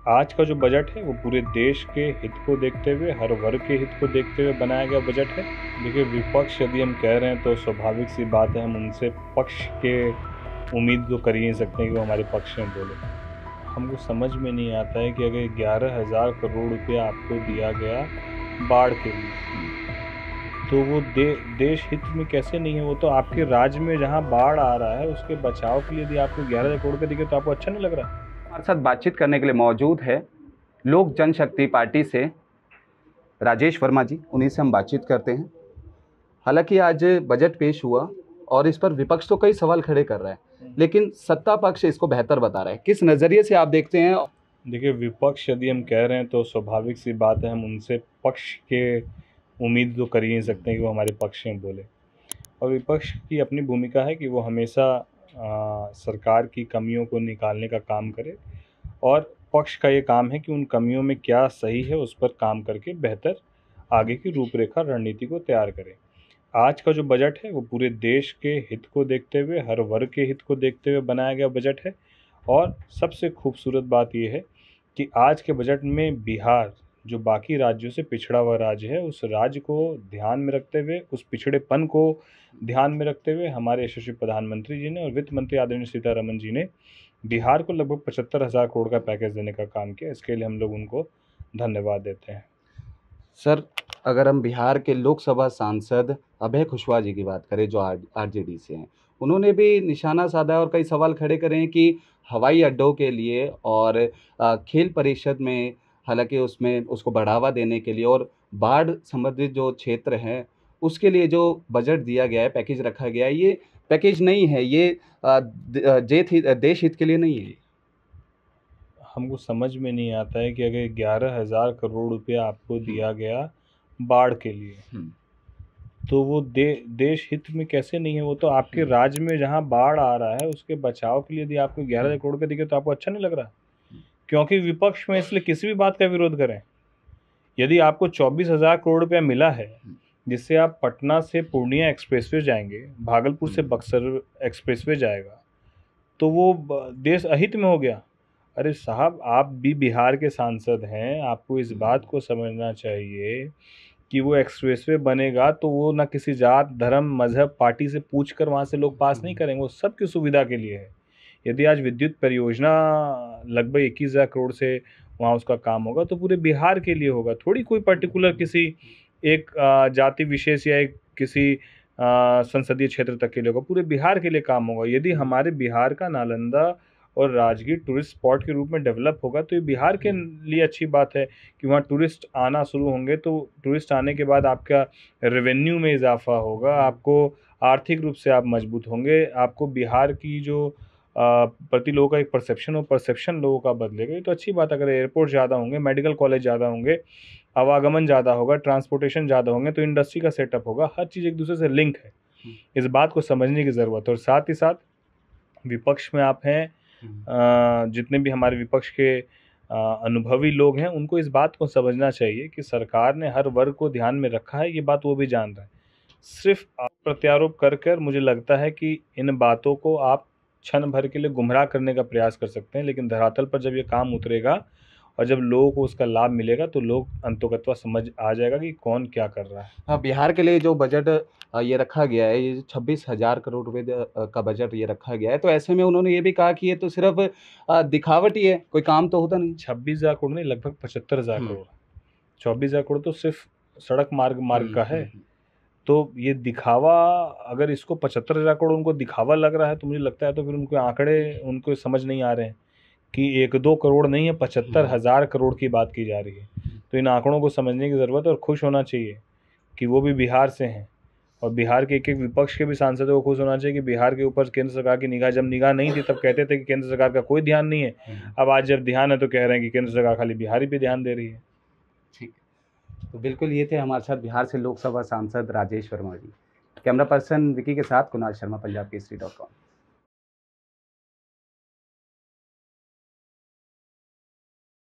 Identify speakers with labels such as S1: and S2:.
S1: आज का जो बजट है वो पूरे देश के हित को देखते हुए, हर वर्ग के हित को देखते हुए बनाया गया बजट है। देखिए, विपक्ष यदि हम कह रहे हैं तो स्वाभाविक सी बात है, हम उनसे पक्ष के उम्मीद तो कर ही नहीं सकते कि वो हमारे पक्ष में बोले। हमको समझ में नहीं आता है कि अगर 11,000 करोड़ रुपया आपको दिया गया बाढ़ के लिए, तो वो देश हित में कैसे नहीं है? वो तो आपके राज्य में जहाँ बाढ़ आ रहा है उसके बचाव के लिए यदि आपको 11,000 करोड़ रुपये दिखे तो आपको अच्छा नहीं लग रहा?
S2: हमारे साथ बातचीत करने के लिए मौजूद है लोक जनशक्ति पार्टी से राजेश वर्मा जी। उन्हीं से हम बातचीत करते हैं। हालांकि आज बजट पेश हुआ और इस पर विपक्ष तो कई सवाल खड़े कर रहा है, लेकिन सत्ता पक्ष इसको बेहतर बता रहा है। किस नज़रिए से आप देखते हैं?
S1: देखिए, विपक्ष यदि हम कह रहे हैं तो स्वाभाविक सी बात है, हम उनसे पक्ष के उम्मीद तो कर ही नहीं सकते कि वो हमारे पक्ष में बोले। और विपक्ष की अपनी भूमिका है कि वो हमेशा सरकार की कमियों को निकालने का काम करे, और पक्ष का ये काम है कि उन कमियों में क्या सही है उस पर काम करके बेहतर आगे की रूपरेखा रणनीति को तैयार करें। आज का जो बजट है वो पूरे देश के हित को देखते हुए, हर वर्ग के हित को देखते हुए बनाया गया बजट है। और सबसे खूबसूरत बात ये है कि आज के बजट में बिहार, जो बाकी राज्यों से पिछड़ा हुआ राज्य है, उस राज्य को ध्यान में रखते हुए, उस पिछड़ेपन को ध्यान में रखते हुए हमारे यशस्वी प्रधानमंत्री जी ने और वित्त मंत्री आदरणीय सीतारमन जी ने बिहार को लगभग 75,000 करोड़ का पैकेज देने का काम किया। इसके लिए हम लोग उनको धन्यवाद देते हैं।
S2: सर, अगर हम बिहार के लोकसभा सांसद अभय कुशवाहा जी की बात करें, जो आरजेडी से हैं, उन्होंने भी निशाना साधा और कई सवाल खड़े करे हैं कि हवाई अड्डों के लिए और खेल परिषद में, हालांकि उसमें उसको बढ़ावा देने के लिए और बाढ़ संबंधित जो क्षेत्र हैं उसके लिए जो बजट दिया गया है, पैकेज रखा गया है, ये पैकेज नहीं है, ये देश हित के लिए नहीं है।
S1: हमको समझ में नहीं आता है कि अगर 11,000 करोड़ रुपया आपको दिया गया बाढ़ के लिए, तो वो देश हित में कैसे नहीं है? वो तो आपके राज्य में जहाँ बाढ़ आ रहा है उसके बचाव के लिए यदि आपको 11,000 करोड़ रुपये दिखे तो आपको अच्छा नहीं लग रहा? क्योंकि विपक्ष में इसलिए किसी भी बात का विरोध करें। यदि आपको 24,000 करोड़ रुपया मिला है, जिससे आप पटना से पूर्णिया एक्सप्रेसवे जाएंगे, भागलपुर से बक्सर एक्सप्रेसवे जाएगा, तो वो देश अहित में हो गया। अरे साहब, आप भी बिहार के सांसद हैं, आपको इस बात को समझना चाहिए कि वो एक्सप्रेसवे बनेगा तो वो ना किसी जात, धर्म, मज़हब, पार्टी से पूछ कर वहाँ से लोग पास नहीं करेंगे, वो सबकी सुविधा के लिए है। यदि आज विद्युत परियोजना लगभग 21,000 करोड़ से वहाँ उसका काम होगा तो पूरे बिहार के लिए होगा, थोड़ी कोई पर्टिकुलर किसी एक जाति विशेष या एक किसी संसदीय क्षेत्र तक के लिए होगा, पूरे बिहार के लिए काम होगा। यदि हमारे बिहार का नालंदा और राजगीर टूरिस्ट स्पॉट के रूप में डेवलप होगा तो ये बिहार के लिए अच्छी बात है कि वहाँ टूरिस्ट आना शुरू होंगे, तो टूरिस्ट आने के बाद आपका रेवेन्यू में इजाफा होगा, आपको आर्थिक रूप से आप मजबूत होंगे, आपको बिहार की जो प्रति लोगों का एक परसेप्शन हो, परसेप्शन लोगों का बदलेगा। ये तो अच्छी बात है। अगर एयरपोर्ट ज़्यादा होंगे, मेडिकल कॉलेज ज़्यादा होंगे, आवागमन ज़्यादा होगा, ट्रांसपोर्टेशन ज़्यादा होंगे, तो इंडस्ट्री का सेटअप होगा, हर चीज़ एक दूसरे से लिंक है। इस बात को समझने की ज़रूरत है। और साथ ही साथ विपक्ष में आप हैं, जितने भी हमारे विपक्ष के अनुभवी लोग हैं, उनको इस बात को समझना चाहिए कि सरकार ने हर वर्ग को ध्यान में रखा है, ये बात वो भी जान रहा है। सिर्फ आप प्रत्यारोप कर कर मुझे लगता है कि इन बातों को आप क्षण भर के लिए गुमराह करने का प्रयास कर सकते हैं, लेकिन धरातल पर जब ये काम उतरेगा और जब लोगों को उसका लाभ मिलेगा तो लोग अंततोगत्वा समझ आ जाएगा कि कौन क्या कर रहा है।
S2: हाँ, बिहार के लिए जो बजट ये रखा गया है, ये 26,000 करोड़ रुपए का बजट ये रखा गया है, तो ऐसे में उन्होंने ये भी कहा कि ये तो सिर्फ दिखावट ही है, कोई काम तो होता नहीं।
S1: 26,000 करोड़ नहीं, लगभग 75,000 करोड़। 24,000 करोड़ तो सिर्फ सड़क मार्ग का है। तो ये दिखावा, अगर इसको 75,000 करोड़ उनको दिखावा लग रहा है तो मुझे लगता है तो फिर उनके आंकड़े उनको समझ नहीं आ रहे हैं कि 1-2 करोड़ नहीं है, 75,000 करोड़ की बात की जा रही है। तो इन आंकड़ों को समझने की ज़रूरत है और खुश होना चाहिए कि वो भी बिहार से हैं, और बिहार के एक-एक विपक्ष के भी सांसदों को खुश होना चाहिए कि बिहार के ऊपर केंद्र सरकार की निगाह, जब निगाह नहीं थी तब कहते थे कि केंद्र सरकार का कोई ध्यान नहीं है, अब आज जब ध्यान है तो कह रहे हैं कि केंद्र सरकार खाली बिहार ही पे ध्यान दे रही है।
S2: ठीक है, तो बिल्कुल ये थे हमारे साथ बिहार से लोकसभा सांसद राजेश वर्मा जी। कैमरा पर्सन विकी के साथ कुणाल शर्मा, पंजाब केसरी.com।